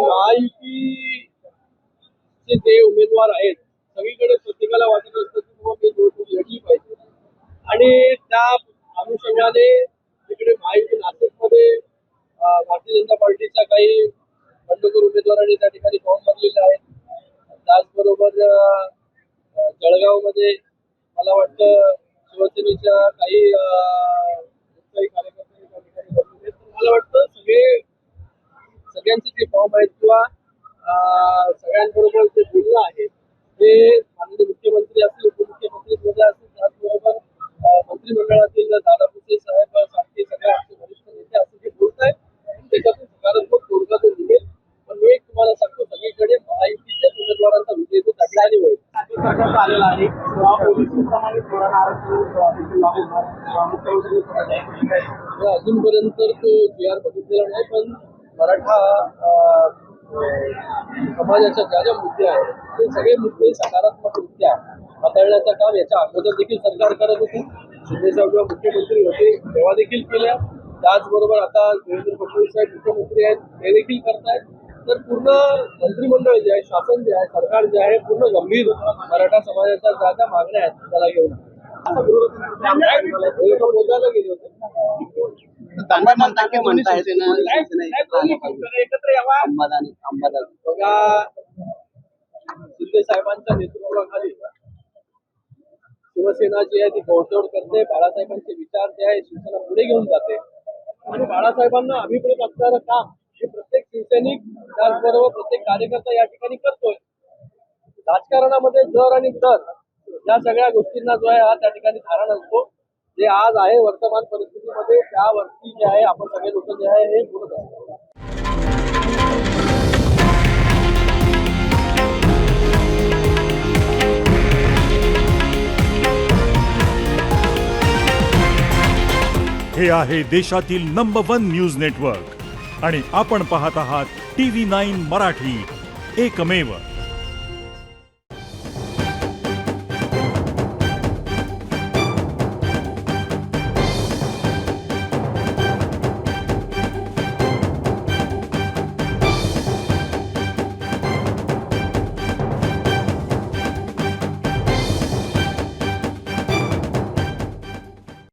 महायुतीचे जे उमेदवार आहेत सगळीकडे प्रत्येकाला वाटत असतं की बाबा मी निवडणूक लढली पाहिजे आणि त्या अनुषंगाने तिकडे महायुती नाशिकमध्ये भारतीय जनता पार्टीच्या काही बंडखोर उमेदवारांनी त्या ठिकाणी फॉर्म भरलेले आहेत. त्याचबरोबर जळगावमध्ये मला वाटतं शिवसेनेच्या काही कार्यकर्त्यांनी त्या ठिकाणी भरलेले आहेत. मला वाटतं सगळ्यांचे जे फॉर्म आहेत किंवा सगळ्यांबरोबर जे बोलणं आहे ते माननीय मुख्यमंत्री असतील, उपमुख्यमंत्री महोदय असतील, त्याचबरोबर मंत्रिमंडळातील दादा भुसे साहेब सारखे सगळे आमचे वरिष्ठ नेते असतील जे बोलत आहेत त्याच्यातून सकारात्मक तोडगा तो निघेल. पण मी एक तुम्हाला सांगतो सगळीकडे महायुतीच्या उमेदवारांचा विजय तो तडलाने होईल. आलेला आहे अजूनपर्यंत तो जी आर बघितलेला नाही, पण मराठा समाजाच्या ज्या ज्या मुद्दे आहेत ते सगळे मुद्दे सकारात्मकरित्या हाताळण्याचं काम याच्या अगोदर देखील सरकार करत होते. शिंदेसाहेब जेव्हा मुख्यमंत्री होते तेव्हा देखील केल्या. त्याचबरोबर आता देवेंद्र फडणवीस साहेब मुख्यमंत्री आहेत ते देखील करतायत. तर पूर्ण मंत्रिमंडळ जे आहे, शासन जे आहे, सरकार जे आहे पूर्ण गंभीर मराठा समाजाच्या ज्या ज्या मागण्या आहेत त्याला घेऊन बोलायला गेले होते. बघा शिंदे साहेबांच्या नेतृत्वाखाली शिवसेना जी आहे ती घोडदौड करते. बाळासाहेबांचे विचार जे आहे शिवसेना पुढे घेऊन जाते आणि बाळासाहेबांना अभिप्रेत असणारं काम हे प्रत्येक शिवसैनिक त्याचबरोबर प्रत्येक कार्यकर्ता या ठिकाणी करतोय. राजकारणामध्ये जर आणि दर या सगळ्या गोष्टींना जो आहे हा त्या ठिकाणी धारण असतो. जे आज आहे वर्तमान परिस्थितीमध्ये त्यावरती जे आहे आपण सगळे लोक जे आहे हे बोलत असतो. हे आहे देशातील नंबर 1 न्यूज नेटवर्क आणि आपण पाहत आहात TV9 मराठी, एकमेव.